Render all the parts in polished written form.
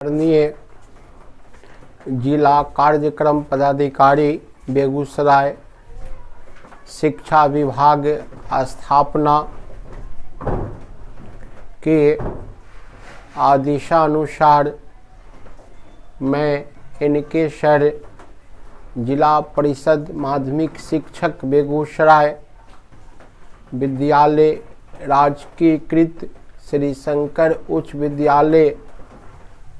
आदरणीय जिला कार्यक्रम पदाधिकारी बेगूसराय, शिक्षा विभाग स्थापना के आदेशानुसार मैं इनके सर जिला परिषद माध्यमिक शिक्षक बेगूसराय विद्यालय राजकीयकृत श्री शंकर उच्च विद्यालय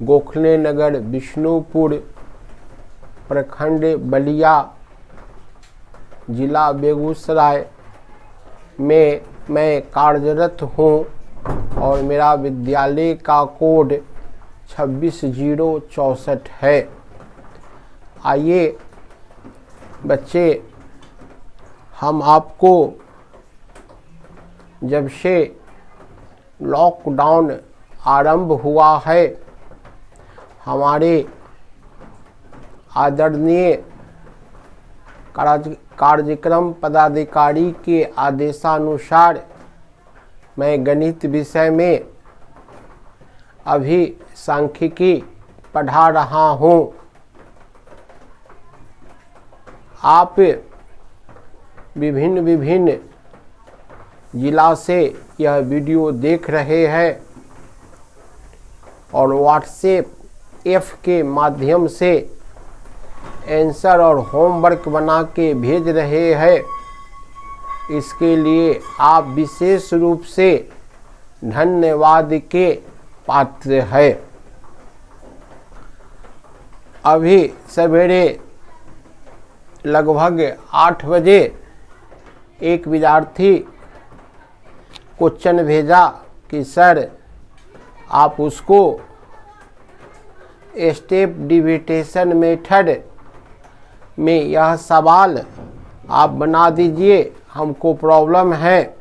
गोखले नगर बिष्णुपुर प्रखंड बलिया जिला बेगूसराय में मैं कार्यरत हूँ और मेरा विद्यालय का कोड 26064 है। आइए बच्चे, हम आपको जब से लॉकडाउन आरंभ हुआ है, हमारे आदरणीय कार्यक्रम पदाधिकारी के आदेशानुसार मैं गणित विषय में अभी सांख्यिकी पढ़ा रहा हूँ। आप विभिन्न जिला से यह वीडियो देख रहे हैं और व्हाट्सएप ऐप के माध्यम से आंसर और होमवर्क बना के भेज रहे हैं। इसके लिए आप विशेष रूप से धन्यवाद के पात्र है। अभी सवेरे लगभग 8 बजे एक विद्यार्थी क्वेश्चन भेजा कि सर आप उसको स्टेप डिविटेशन मेथड में यह सवाल आप बना दीजिए, हमको प्रॉब्लम है।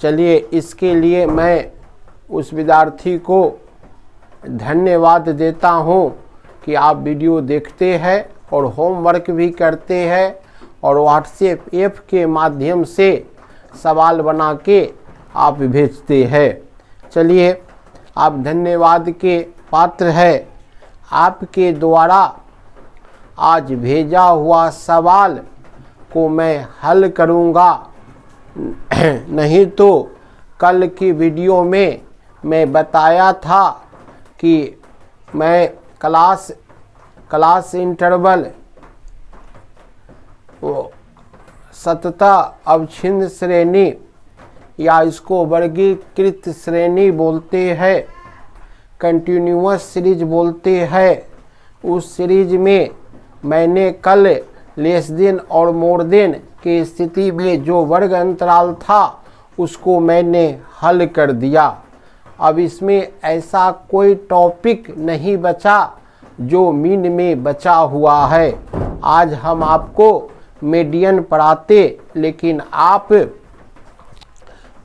चलिए, इसके लिए मैं उस विद्यार्थी को धन्यवाद देता हूं कि आप वीडियो देखते हैं और होमवर्क भी करते हैं और व्हाट्सएप ऐप के माध्यम से सवाल बना के आप भेजते हैं। चलिए, आप धन्यवाद के पात्र हैं। आपके द्वारा आज भेजा हुआ सवाल को मैं हल करूंगा। नहीं तो कल की वीडियो में मैं बताया था कि मैं क्लास इंटरवल सतत अवच्छिन्न श्रेणी या इसको वर्गीकृत श्रेणी बोलते हैं, कंटिन्यूअस सीरीज बोलते हैं। उस सीरीज में मैंने कल लेस देन और मोर देन की स्थिति में जो वर्ग अंतराल था उसको मैंने हल कर दिया। अब इसमें ऐसा कोई टॉपिक नहीं बचा जो मीन में बचा हुआ है। आज हम आपको मीडियन पढ़ाते, लेकिन आप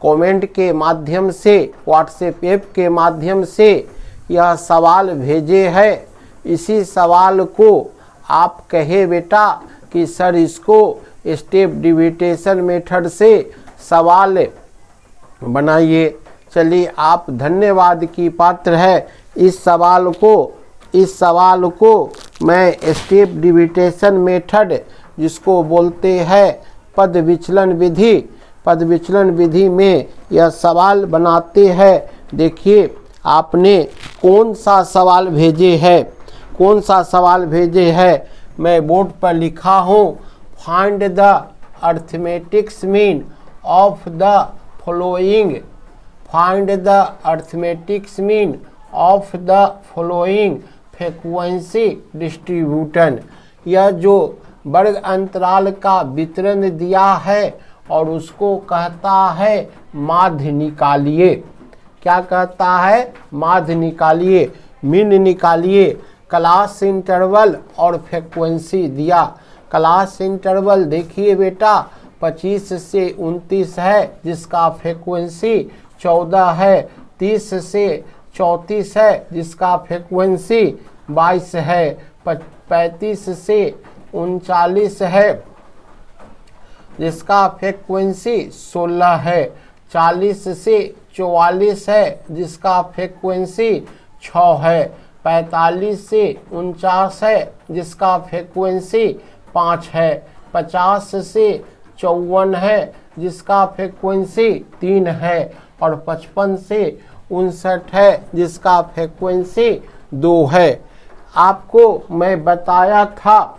कमेंट के माध्यम से, व्हाट्सएप ऐप के माध्यम से यह सवाल भेजे हैं। इसी सवाल को आप कहे बेटा कि सर इसको स्टेप डिविटेशन मेथड से सवाल बनाइए। चलिए, आप धन्यवाद की पात्र है। इस सवाल को मैं स्टेप डिविटेशन मेथड जिसको बोलते हैं पद विचलन विधि में यह सवाल बनाते हैं। देखिए, आपने कौन सा सवाल भेजे है। मैं बोर्ड पर लिखा हूँ, find the arithmetic mean of the following. Find the arithmetic mean of the following frequency distribution. यह जो वर्ग अंतराल का वितरण दिया है और उसको कहता है माध्य निकालिए। क्या कहता है? माध्य निकालिए, मीन निकालिए। क्लास इंटरवल और फ्रीक्वेंसी दिया। क्लास इंटरवल देखिए बेटा 25 से 29 है, जिसका फ्रीक्वेंसी 14 है। 30 से 34 है, जिसका फ्रीक्वेंसी 22 है। 35 से 39 है, जिसका फ्रीक्वेंसी 16 है। 40 से 44 है जिसका फ्रीक्वेंसी 6 है। 45 से 49 है जिसका फ्रीक्वेंसी 5 है। 50 से 54 है जिसका फ्रीक्वेंसी 3 है। और 55 से 59 है जिसका फ्रीक्वेंसी 2 है। आपको मैं बताया था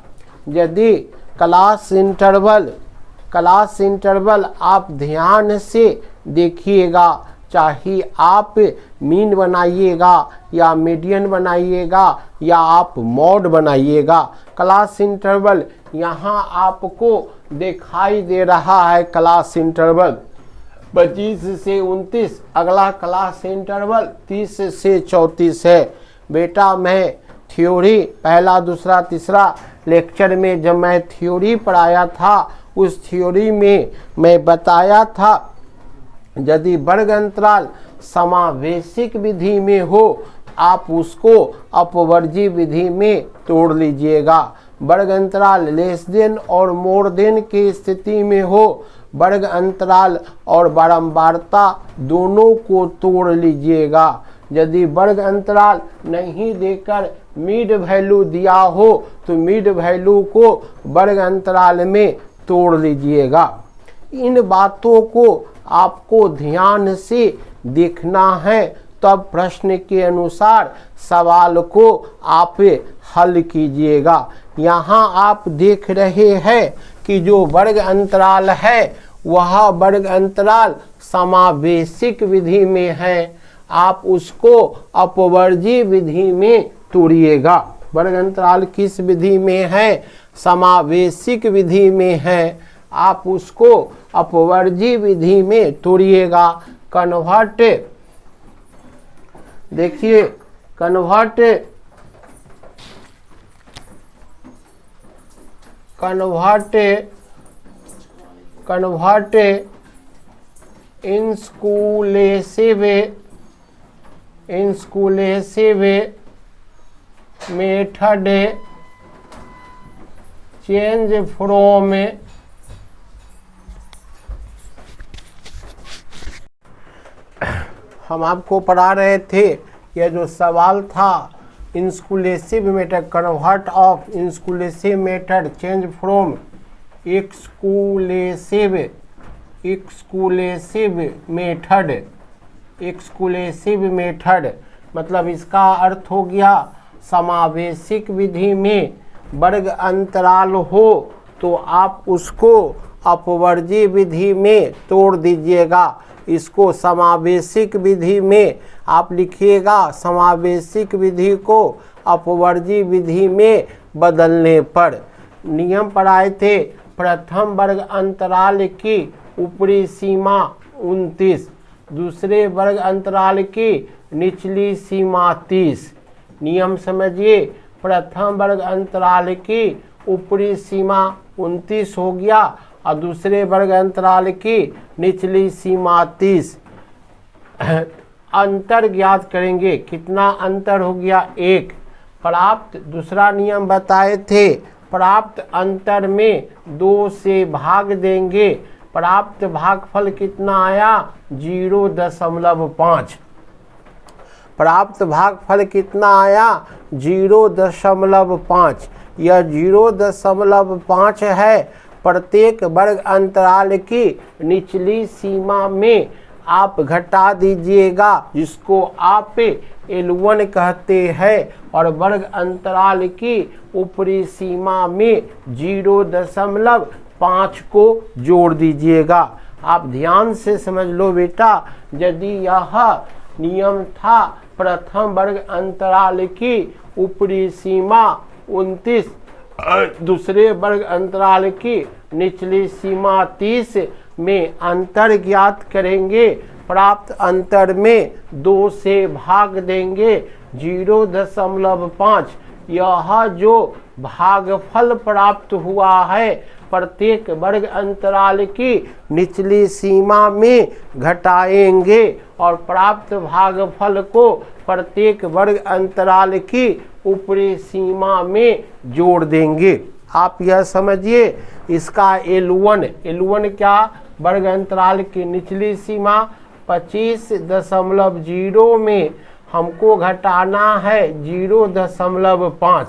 यदि क्लास इंटरवल आप ध्यान से देखिएगा, चाहे आप मीन बनाइएगा या मीडियन बनाइएगा या आप मॉड बनाइएगा, क्लास इंटरवल यहाँ आपको दिखाई दे रहा है। क्लास इंटरवल 25 से 29, अगला क्लास इंटरवल 30 से 34 है। बेटा मैं थ्योरी पहला दूसरा तीसरा लेक्चर में जब मैं थ्योरी पढ़ाया था, उस थ्योरी में मैं बताया था यदि वर्ग अंतराल समावेशिक विधि में हो आप उसको अपवर्जी विधि में तोड़ लीजिएगा। वर्ग अंतराल लेस देन और मोर देन की स्थिति में हो वर्ग अंतराल और बारंबारता दोनों को तोड़ लीजिएगा। यदि वर्ग अंतराल नहीं देकर मिड वैल्यू दिया हो तो मिड वैल्यू को वर्ग अंतराल में तोड़ लीजिएगा। इन बातों को आपको ध्यान से देखना है, तब प्रश्न के अनुसार सवाल को आप हल कीजिएगा। यहाँ आप देख रहे हैं कि जो वर्ग अंतराल है वह वर्ग अंतराल समावेशिक विधि में है, आप उसको अपवर्जी विधि में तोड़िएगा। वर्ग अंतराल किस विधि में है? समावेशिक विधि में है, आप उसको अपवर्जी विधि में तोड़िएगा। कन्वर्ट, देखिए convert inclusive method change from हम आपको पढ़ा रहे थे, यह जो सवाल था inclusive method, convert of inclusive method change from exclusive method, मतलब इसका अर्थ हो गया समावेशिक विधि में वर्ग अंतराल हो तो आप उसको अपवर्जी विधि में तोड़ दीजिएगा। इसको समावेशिक विधि में आप लिखिएगा, समावेशिक विधि को अपवर्जी विधि में बदलने पर। नियम पढ़ाए थे, प्रथम वर्ग अंतराल की ऊपरी सीमा 29, दूसरे वर्ग अंतराल की निचली सीमा 30। नियम समझिए, प्रथम वर्ग अंतराल की ऊपरी सीमा 29 हो गया और दूसरे वर्ग अंतराल की निचली सीमा 30। अंतर ज्ञात करेंगे, कितना अंतर हो गया? 1। प्राप्त, दूसरा नियम बताए थे, प्राप्त अंतर में 2 से भाग देंगे। प्राप्त भागफल कितना आया? 0.5। प्राप्त भागफल कितना आया? 0.5। यह 0.5 है। प्रत्येक वर्ग अंतराल की निचली सीमा में आप घटा दीजिएगा, जिसको आप L1 कहते हैं, और वर्ग अंतराल की ऊपरी सीमा में 0.5 को जोड़ दीजिएगा। आप ध्यान से समझ लो बेटा, यदि यह नियम था प्रथम वर्ग अंतराल की ऊपरी सीमा 29, दूसरे वर्ग अंतराल की निचली सीमा 30 में अंतर ज्ञात करेंगे। प्राप्त अंतर में 2 से भाग देंगे 0.5। यह जो भागफल प्राप्त हुआ है प्रत्येक वर्ग अंतराल की निचली सीमा में घटाएंगे और प्राप्त भागफल को प्रत्येक वर्ग अंतराल की ऊपरी सीमा में जोड़ देंगे। आप यह समझिए, इसका L1 क्या? वर्ग अंतराल की निचली सीमा 25.0 में हमको घटाना है 0.5।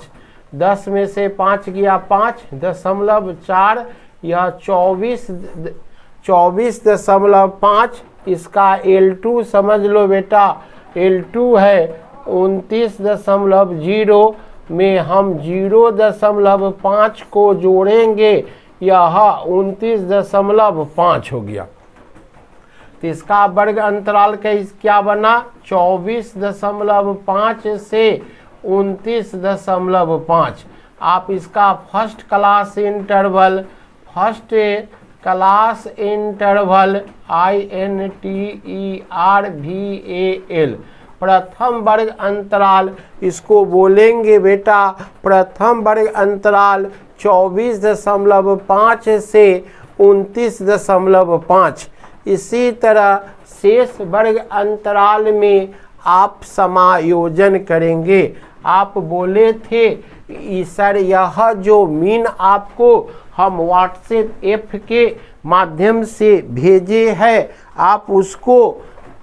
10 में से 5 गया 5.4, यह 24.5। इसका L2 समझ लो बेटा, L2 है 29.0 में हम 0.5 को जोड़ेंगे, यह 29.5 हो गया। तो इसका वर्ग अंतराल का क्या बना, 24.5 से 29.5। आप इसका फर्स्ट क्लास इंटरवल INTERVAL प्रथम वर्ग अंतराल इसको बोलेंगे बेटा। प्रथम वर्ग अंतराल 24.5 से 29.5। इसी तरह शेष वर्ग अंतराल में आप समायोजन करेंगे। आप बोले थे सर यह जो मीन आपको हम व्हाट्सएप ऐप के माध्यम से भेजे है, आप उसको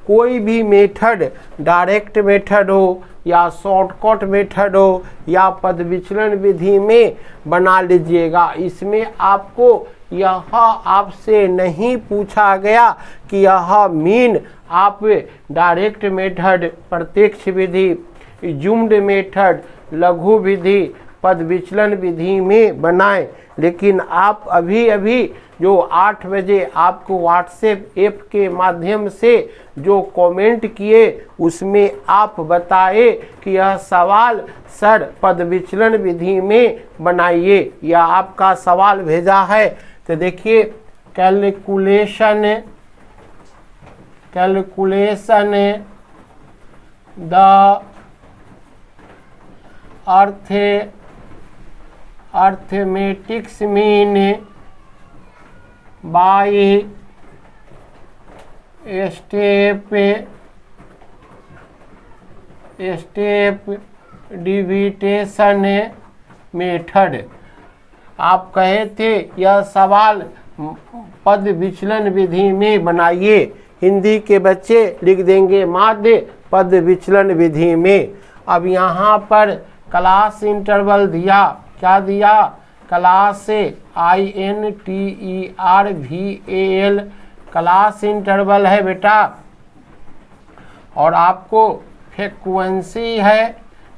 कोई भी मेथड, डायरेक्ट मेथड हो या शॉर्टकट मेथड हो या पद विचलन विधि में बना लीजिएगा। इसमें आपको यह आपसे नहीं पूछा गया कि यह मीन आप डायरेक्ट मेथड, प्रत्यक्ष विधि, ज़ूम्ड मेथड, लघु विधि, पद विचलन विधि में बनाएं। लेकिन आप अभी जो 8 बजे आपको व्हाट्सएप ऐप के माध्यम से जो कमेंट किए उसमें आप बताए कि यह सवाल सर पद विचलन विधि में बनाइए, यह आपका सवाल भेजा है। तो देखिए calculation the arithmetic mean by step deviation method. आप कहे थे यह सवाल पद विचलन विधि में बनाइए। हिंदी के बच्चे लिख देंगे माध्य पद विचलन विधि में। अब यहाँ पर क्लास इंटरवल दिया, क्या दिया, क्लास INTERVAL क्लास इंटरवल है बेटा। और आपको फ्रीक्वेंसी है,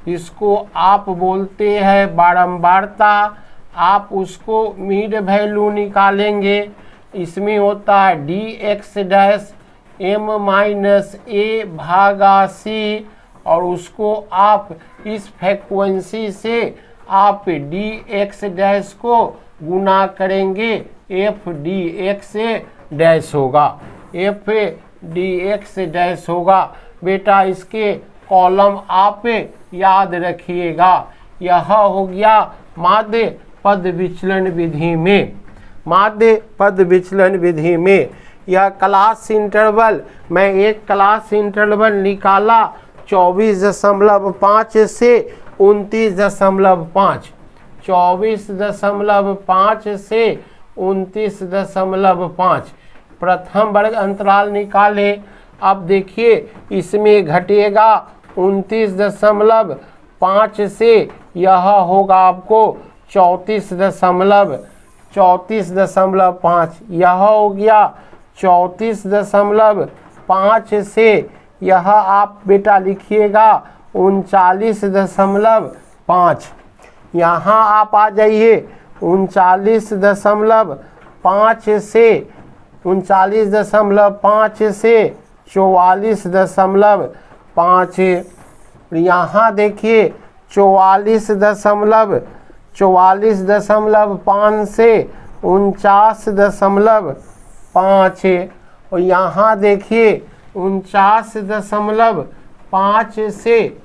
इसको आप बोलते हैं बारंबारता। आप उसको मिड वैल्यू निकालेंगे। इसमें होता है dx-m-a/c और उसको आप इस फ्रीक्वेंसी से आप dx को गुना करेंगे, f(dx) होगा, f(dx) होगा। बेटा इसके कॉलम आप याद रखिएगा। यह हो गया माध्य पद विचलन विधि में। माध्य पद विचलन विधि में यह क्लास इंटरवल, मैं एक क्लास इंटरवल निकाला 24.5 से 29.5, 24.5 से 29.5 प्रथम वर्ग अंतराल निकाले। अब देखिए इसमें घटेगा 29.5 से यह होगा आपको 34.5, यह हो गया 34.5 से यह आप बेटा लिखिएगा 39.5। यहाँ आप आ जाइए 39.5 से 44.5 यहाँ देखिए 44.5 से 49.5 और यहाँ देखिए 49.5 से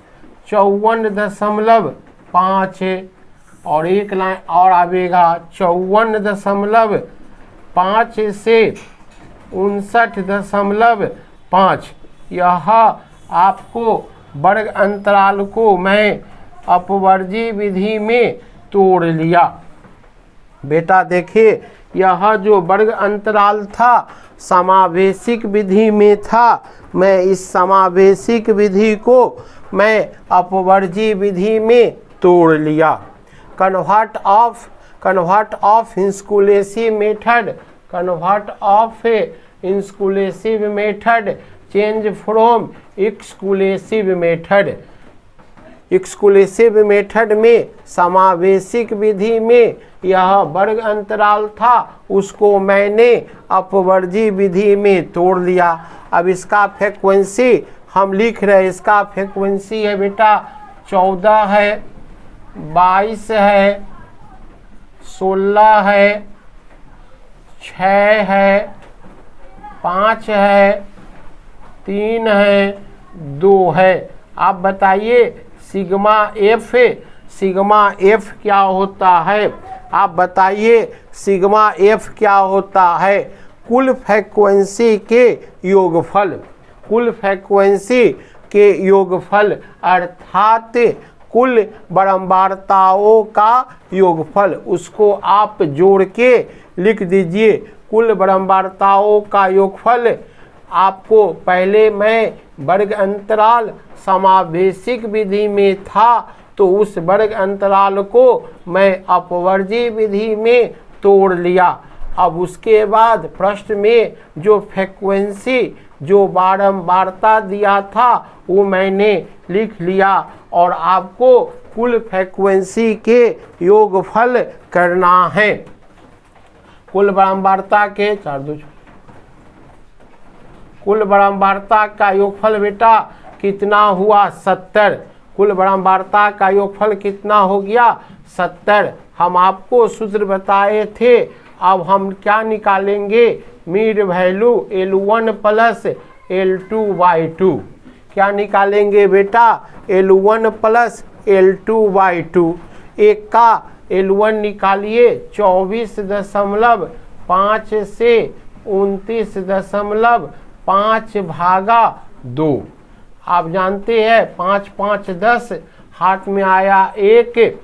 54.5 और एक लाइन और आवेगा 54.5 से 59.5। यह आपको वर्ग अंतराल को मैं अपवर्जी विधि में तोड़ लिया। बेटा देखिए यह जो वर्ग अंतराल था समावेशिक विधि में था, मैं इस समावेशिक विधि को मैं अपवर्जी विधि में तोड़ लिया। Convert of inclusive method, convert of inclusive method change from exclusive method. Exclusive method में समावेशिक विधि में यह वर्ग अंतराल था, उसको मैंने अपवर्जी विधि में तोड़ लिया। अब इसका फ्रीक्वेंसी हम लिख रहे हैं, इसका फ्रीक्वेंसी है बेटा 14 है, 22 है, 16 है, 6 है, 5 है, 3 है, 2 है। आप बताइए सिग्मा एफ क्या होता है? आप बताइए सिग्मा एफ क्या होता है? कुल फ्रीक्वेंसी के योगफल, कुल फ्रीक्वेंसी के योगफल अर्थात कुल बारंबारताओं का योगफल, उसको आप जोड़ के लिख दीजिए। कुल बारंबारताओं का योगफल आपको पहले मैं वर्ग अंतराल समावेशिक विधि में था तो उस वर्ग अंतराल को मैं अपवर्जी विधि में तोड़ लिया। अब उसके बाद प्रश्न में जो फ्रीक्वेंसी जो बारंबारता दिया था वो मैंने लिख लिया और आपको कुल फ्रीक्वेंसी के योगफल करना है। कुल बारंबारता के कुल बारंबारता का योगफल बेटा कितना हुआ? 70। कुल बारंबारता का योगफल कितना हो गया? 70। हम आपको सूत्र बताए थे। अब हम क्या निकालेंगे? Mid value L1 plus L2/2। क्या निकालेंगे बेटा? L1 plus L2/2। एक का L1 निकालिए 24.5 से 29.5/2। आप जानते हैं 5 5 10, हाथ में आया 1,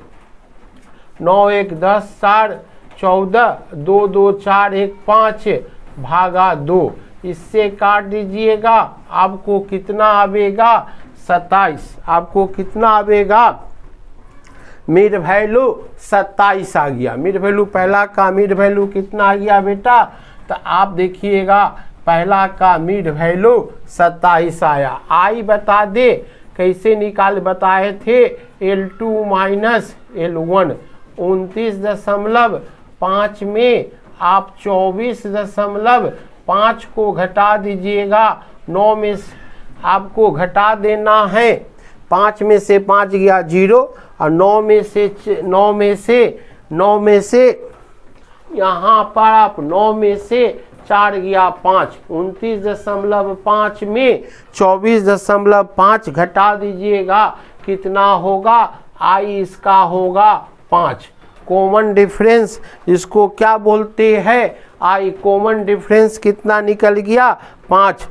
9 1 10 4 14, 2 2 4 1 5/2। इससे काट दीजिएगा, आपको कितना आवेगा? 27। आपको कितना आवेगा? मिड वैल्यू 27 आ गया। मिड वैल्यू पहला का मिड वैल्यू कितना आ गया बेटा? तो आप देखिएगा पहला का मिड वैल्यू 27 आया। आई बता दे कैसे निकाल बताए थे? L2 minus L1। 29.5 में आप 24.5 को घटा दीजिएगा। 9 में आपको घटा देना है। 5 में से 5 गया 0 और 9 में से यहाँ पर आप 9 में से 4 गया 5। 29.5 में 24.5 घटा दीजिएगा, कितना होगा? आई इसका होगा 5। कॉमन डिफरेंस इसको क्या बोलते हैं? आई कॉमन डिफरेंस कितना निकल गया? 5।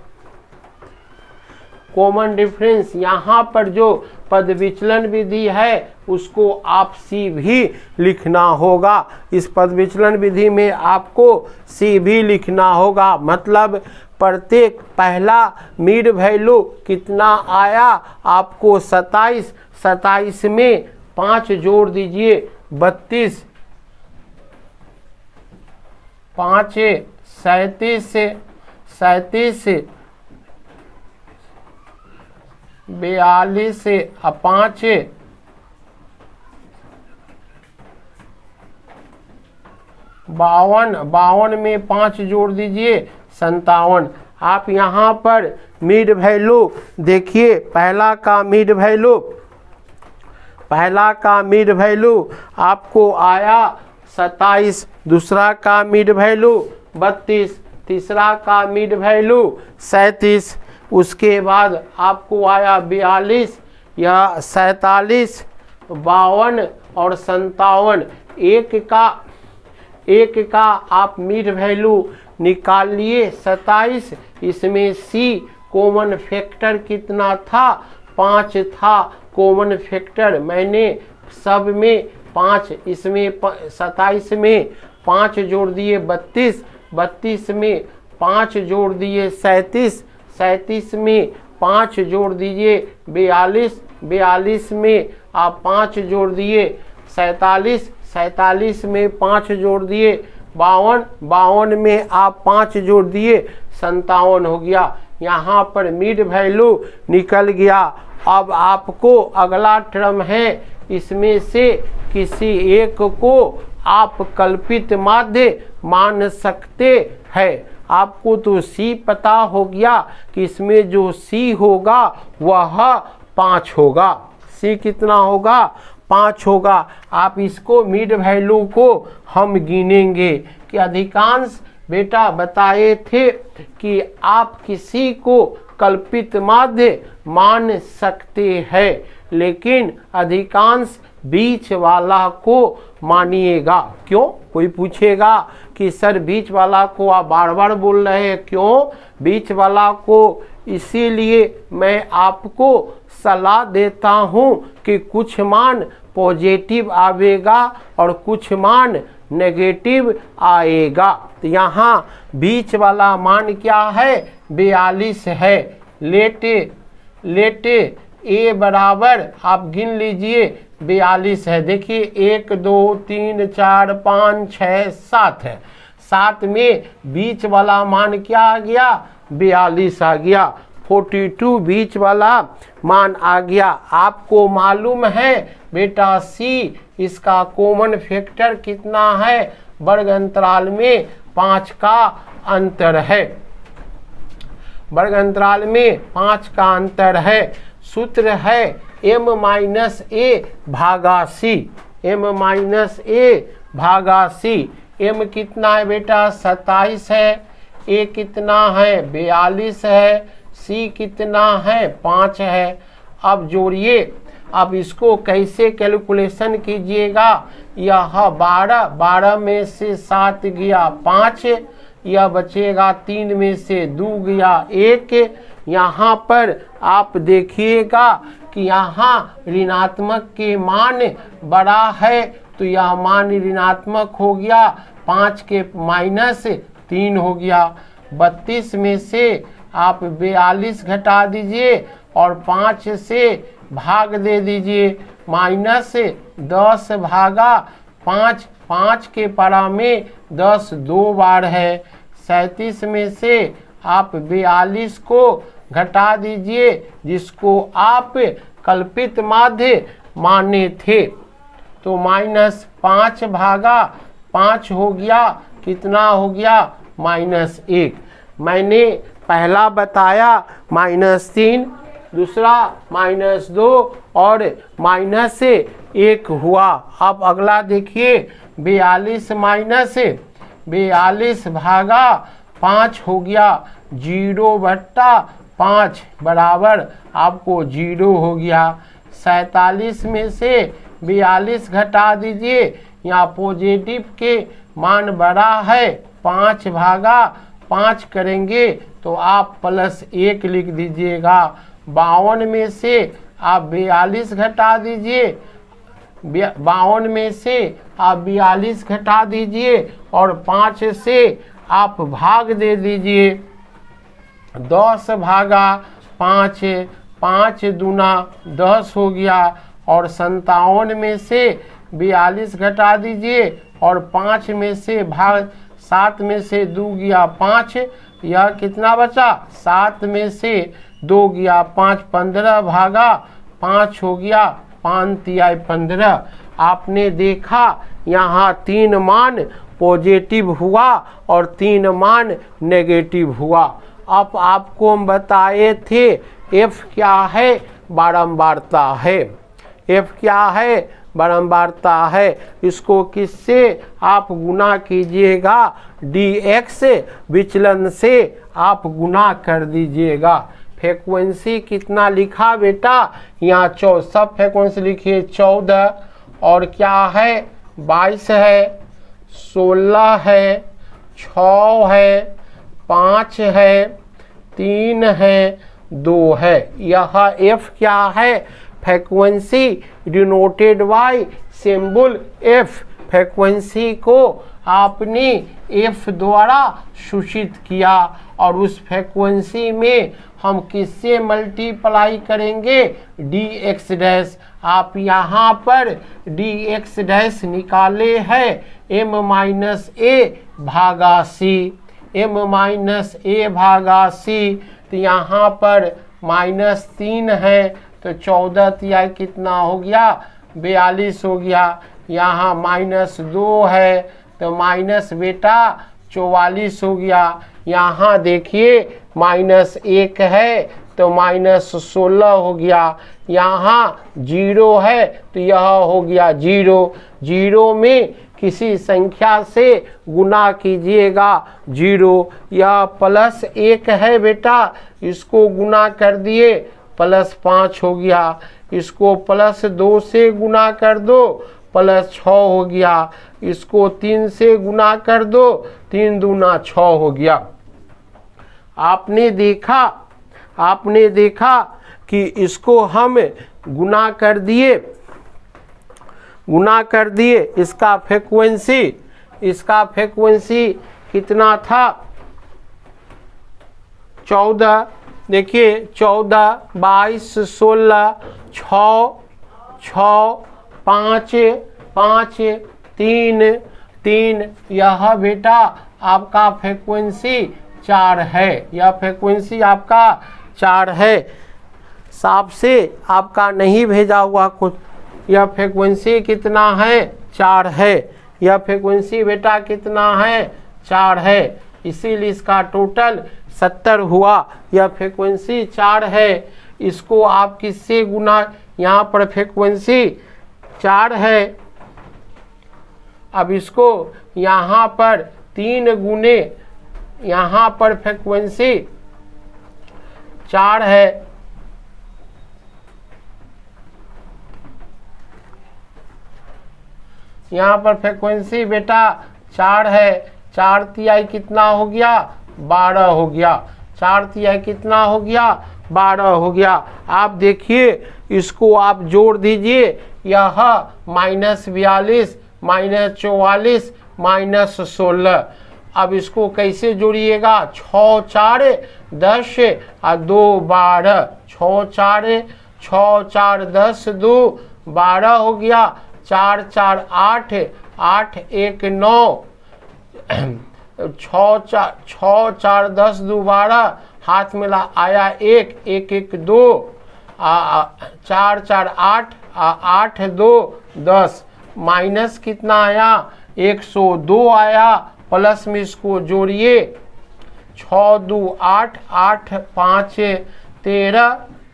कॉमन डिफरेंस यहाँ पर जो पद विचलन विधि है उसको आप सी भी लिखना होगा। इस पद विचलन विधि में आपको सी भी लिखना होगा। मतलब प्रत्येक पहला मिड वैल्यू कितना आया? आपको 27। 27 में 5 जोड़ दीजिए 32, 5 37, 42, 5 52 में 5 जोड़ दीजिए 57। आप यहाँ पर मिड वैल्यू देखिए, पहला का मिड वैल्यू आपको आया 27, दूसरा का मिड वैल्यू 32, तीसरा का मिड वैल्यू 37, उसके बाद आपको आया 42 या 47, 52 और 57। एक का आप मिड वैल्यू निकाल लिए 27। इसमें सी कॉमन फैक्टर कितना था? 5 था कॉमन फैक्टर। मैंने सब में 5, इसमें 27 में 5 जोड़ दिए 32, 32 में 5 जोड़ दिए 37, 37 में 5 जोड़ दीजिए 42, 42 में आप 5 जोड़ दिए 47, 47 में 5 जोड़ दिए 52, 52 में आप 5 जोड़ दिए 57 हो गया। यहाँ पर मिड वैल्यू निकल गया। अब आपको अगला टर्म है, इसमें से किसी एक को आप कल्पित माध्य मान सकते हैं। आपको तो C पता हो गया कि इसमें जो C होगा वह 5 होगा। C कितना होगा? 5 होगा। आप इसको मिड वैल्यू को हम गिनेंगे कि अधिकांश बेटा बताए थे कि आप किसी को कल्पित माध्य मान सकते हैं, लेकिन अधिकांश बीच वाला को मानिएगा। क्यों? कोई पूछेगा कि सर बीच वाला को आप बार बार बोल रहे हैं, क्यों बीच वाला को? इसीलिए मैं आपको सलाह देता हूं कि कुछ मान पॉजिटिव आवेगा और कुछ मान नेगेटिव आएगा। तो यहाँ बीच वाला मान क्या है? 42 है। लेटे ए बराबर आप गिन लीजिए 42 है। देखिए 1 2 3 4 5 6 7 है। 7 में बीच वाला मान क्या आ गया? 42 आ गया। 42 बीच वाला मान आ गया। आपको मालूम है बेटा C इसका कॉमन फैक्टर कितना है? वर्ग अंतराल में 5 का अंतर है। वर्ग अंतराल में 5 का अंतर है। सूत्र है m माइनस a भागा C। m माइनस a भागा C। m कितना है बेटा? 27 है। a कितना है? 42 है। C कितना है? 5 है। अब जोड़िए। अब इसको कैसे कैलकुलेशन कीजिएगा? यह 12 में से 7 गया 5, यह बचेगा 3 में से 2 गया 1। यहाँ पर आप देखिएगा कि यहाँ ऋणात्मक के मान बड़ा है, तो यह मान ऋणात्मक हो गया। 5 के माइनस 3 हो गया। 32 में से आप 42 घटा दीजिए और 5 से भाग दे दीजिए। माइनस 10 भागा 5, 5 के परा में 10 2 बार है। 37 में से आप 42 को घटा दीजिए, जिसको आप कल्पित माध्य माने थे। तो माइनस 5 भागा 5 हो गया। कितना हो गया? -1। मैंने पहला बताया -3, दूसरा -2 और -1 हुआ। अब अगला देखिए 42 भागा 5 हो गया। 0/5 बराबर आपको 0 हो गया। 47 में से 42 घटा दीजिए। यहाँ पॉजिटिव के मान बड़ा है। 5 भागा 5 करेंगे तो आप +1 लिख दीजिएगा। 52 में से आप 42 घटा दीजिए। 52 में से आप 42 घटा दीजिए और 5 से आप भाग दे दीजिए। 10 भागा 5, 5 दूना 10 हो गया। और 57 में से 42 घटा दीजिए और 5 में से भाग 7 में से 2 गया 5, यह कितना बचा? 7 में से 2 गया 5, 15 भागा 5 हो गया। 5 तिहाई 15। आपने देखा यहाँ 3 मान पॉजिटिव हुआ और 3 मान नेगेटिव हुआ। अब आपको हम बताए थे f क्या है? बारंबारता है। f क्या है? बारंबारता है। इसको किससे आप गुना कीजिएगा? dx विचलन से आप गुना कर दीजिएगा। फ्रीक्वेंसी कितना लिखा बेटा? यहाँ 14, सब फ्रीक्वेंसी लिखिए। 14 और क्या है? 22 है, 16 है, 6 है, 5 है, 3 है, 2 है। यह f क्या है? Frequency denoted by symbol f। Frequency को आपने f द्वारा सूचित किया और उस फ्रीक्वेंसी में हम किससे मल्टीप्लाई करेंगे, dx डैश। आप यहाँ पर dx डैश निकाले है m माइनस a भागा c, m माइनस a भागा c। तो यहाँ पर -3 है तो 14 तिहाई कितना हो गया, 42 हो गया। यहाँ -2 है तो माइनस बेटा 44 हो गया। यहाँ देखिए -1 है तो -16 हो गया। यहाँ 0 है तो यह हो गया 0। 0 में किसी संख्या से गुना कीजिएगा 0। यह +1 है बेटा, इसको गुना कर दिए +5 हो गया। इसको +2 से गुना कर दो +6 हो गया। इसको 3 से गुना कर दो 3 दूना 6 हो गया। आपने देखा कि इसको हम गुना कर दिए। इसका फ्रीक्वेंसी कितना था, 14। देखिए 14, 22, 16, 6, 5, 5, 3। यह बेटा आपका फ्रीक्वेंसी 4 है। यह फ्रीक्वेंसी आपका 4 है। साफ से आपका नहीं भेजा हुआ कुछ। यह फ्रीक्वेंसी कितना है, 4 है। यह फ्रीक्वेंसी बेटा कितना है, 4 है। इसीलिए इसका टोटल 70 हुआ। यह फ्रीक्वेंसी 4 है। इसको आप किससे गुना, यहाँ पर फ्रीक्वेंसी 4 है। अब इसको यहाँ पर 3 गुने, यहाँ पर फ्रीक्वेंसी 4 है। यहाँ पर फ्रीक्वेंसी बेटा 4 है। 4 तिहाई कितना हो गया, 12 हो गया। 4 तिहाई कितना हो गया, 12 हो गया। आप देखिए इसको आप जोड़ दीजिए। यह -42, -44, -16। अब इसको कैसे जोड़िएगा, 6 4 10 और 2 12। 6 4 10 2 12 हो गया। 4 4 8 8 1 9। 6 4 10 2 12, हाथ में आया 1 1 1 2। 4 4 8 8 2 10। माइनस कितना आया, 102 आया। प्लस में इसको जोड़िए, 6 2 8 8 5 13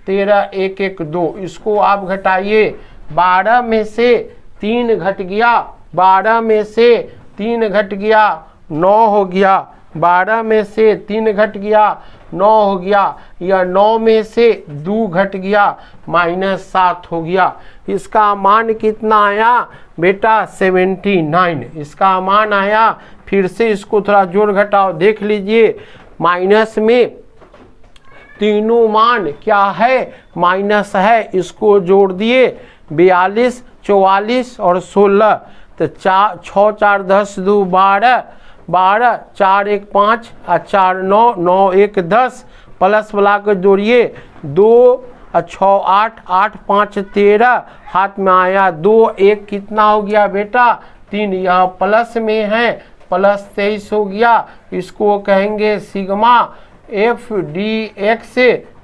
13 1 1 2। इसको आप घटाइए। 12 में से 3 घट गया, 12 में से 3 घट गया 9 हो गया। 12 में से 3 घट गया 9 हो गया। यह 9 में से 2 घट गया -7 हो गया। इसका मान कितना आया बेटा, 79। इसका मान आया। फिर से इसको थोड़ा जोड़ घटाओ देख लीजिए। माइनस में तीनों मान क्या है, माइनस है। इसको जोड़ दिए 42 44 और 16। तो 6 4 10 2 12 12, 4 1 5 और 4 9 9 1 10। प्लस वाला को जोड़िए, 2 और 6 8 8 5 13। हाथ में आया 2 1 कितना हो गया बेटा, 3। यह प्लस में है, +23 हो गया। इसको कहेंगे सिग्मा FDX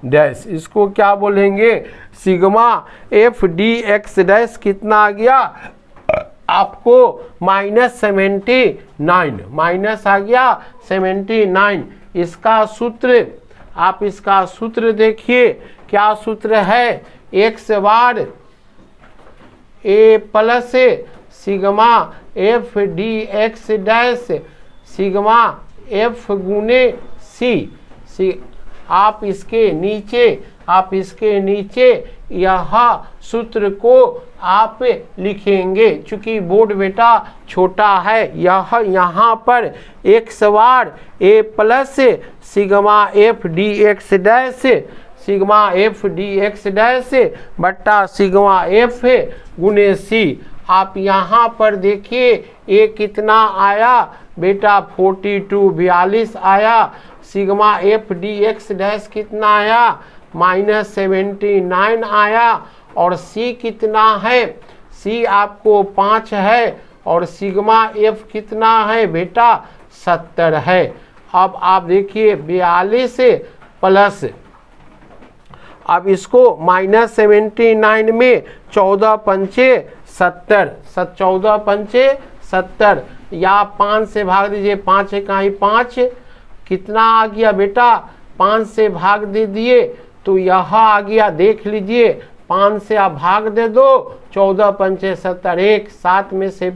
डैश। इसको क्या बोलेंगे, सिग्मा FDX डैश। कितना आ गया आपको, -79। माइनस आ गया 79। इसका सूत्र, आप इसका सूत्र देखिए। क्या सूत्र है, x bar a plus sigma FDX dash sigma F गुने C। आप इसके नीचे यह सूत्र को आप लिखेंगे। चूंकि बोर्ड बेटा छोटा है, यहाँ पर x bar a plus sigma FDX dash बट्टा सिग्मा F गुने C। आप यहाँ पर देखिए ये कितना आया बेटा 42 42 आया। Sigma F D X dash कितना आया -79 आया। और सी कितना है, सी आपको 5 है और सिग्मा एफ कितना है बेटा 70 है। अब आप देखिए 42 प्लस, अब इसको -79 में 14 पंचे 70, 14 पंचे 70 या 5 से भाग दीजिए, 5 इकाई 5 कितना आ गया बेटा 5 से भाग दे दिए तो यह आ गया, देख लीजिए 5 से आप भाग दे दो, 14 पंचे 70, 1 7 में से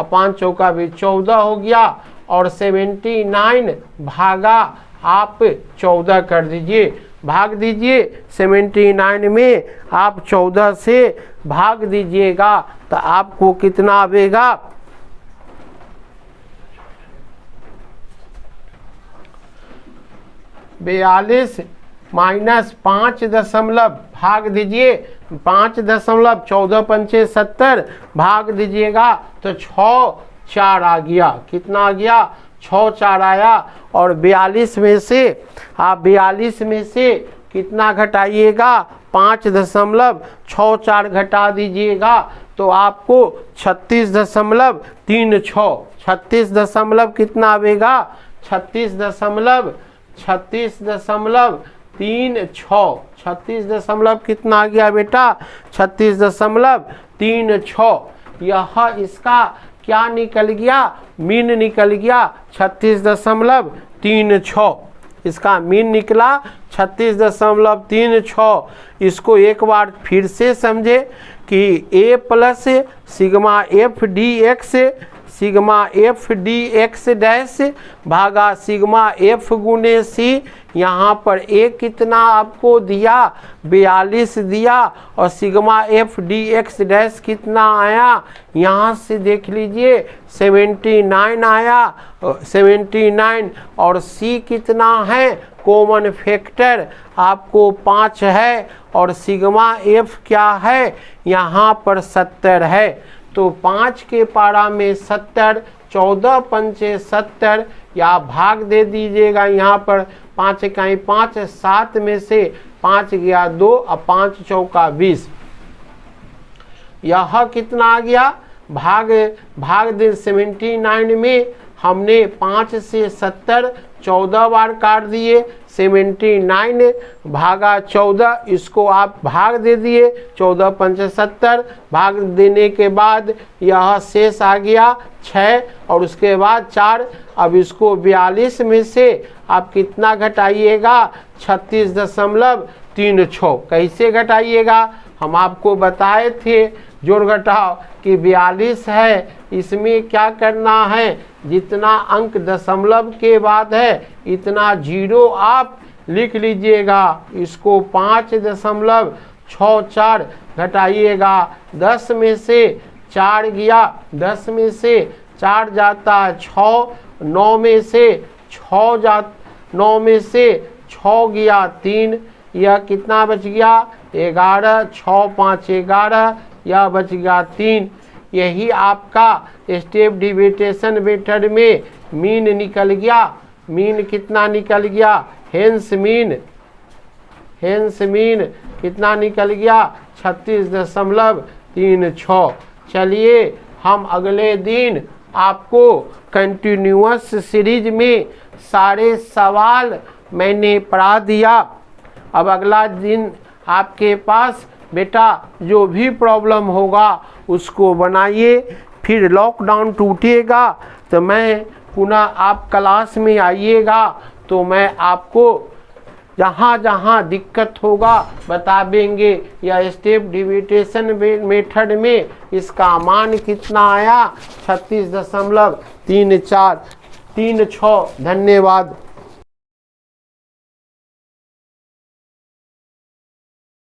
5 चौका भी 14 हो गया और 79 भागा आप 14 कर दीजिए, भाग दीजिए 79 में आप 14 से भाग दीजिएगा तो आपको कितना आएगा 42 माइनस 5 दशमलव भाग दीजिए 5.14 पंचे 70 भाग दीजिएगा तो 6 4 आ गया, कितना आ गया 6 4 आया। और 42 में से आप 42 में से कितना घटाइएगा 5.64 घटा दीजिएगा तो आपको 36.36 36 कितना आएगा 36.36 कितना आ गया बेटा 36.36। यह इसका क्या निकल गया, मीन निकल गया 36.36, इसका मीन निकला 36.36। इसको एक बार फिर से समझे कि A plus sigma F D X, sigma F D X dash भागा सिग्मा एफ गुने सी, यहाँ पर ए कितना आपको दिया 42 दिया और sigma F D X dash कितना आया, यहाँ से देख लीजिए 79 आया 79। और सी कितना है, कॉमन फैक्टर आपको 5 है और सिग्मा एफ क्या है यहाँ पर 70 है। तो 5 के पारा में 70, 14 पंचे 70 या भाग दे दीजिएगा, यहाँ पर 5 इकाई 5, 7 में से 5 गया 2 और 5 चौका 20। यह कितना आ गया, भाग दे 79 में हमने 5 से 70 14 बार काट दिए, 79 भागा 14, इसको आप भाग दे दिए 14 पंचे 70, भाग देने के बाद यह शेष आ गया 6 और उसके बाद 4। अब इसको 42 में से आप कितना घटाइएगा 36.36। कैसे घटाइएगा, हम आपको बताए थे जोड़ घटाओ कि 42 है, इसमें क्या करना है, जितना अंक दशमलव के बाद है इतना 0 आप लिख लीजिएगा। इसको 5.64 घटाइएगा, 10 में से 4 गया, 10 में से 4 जाता है 6, 9 में से 6 गया 3, यह कितना बच गया 11, 6 5 11, यह बच गया 3। यही आपका स्टेप डिविएशन मेथड में मीन निकल गया। मीन कितना निकल गया, हेंस मीन कितना निकल गया 36.36। चलिए हम अगले दिन आपको कंटिन्यूअस सीरीज में सारे सवाल मैंने पढ़ा दिया। अब अगला दिन आपके पास बेटा जो भी प्रॉब्लम होगा उसको बनाइए, फिर लॉकडाउन टूटेगा तो मैं पुनः आप क्लास में आइएगा तो मैं आपको जहाँ जहाँ दिक्कत होगा बता देंगे। या स्टेप डिविएशन मेथड में इसका मान कितना आया 36.3436। धन्यवाद।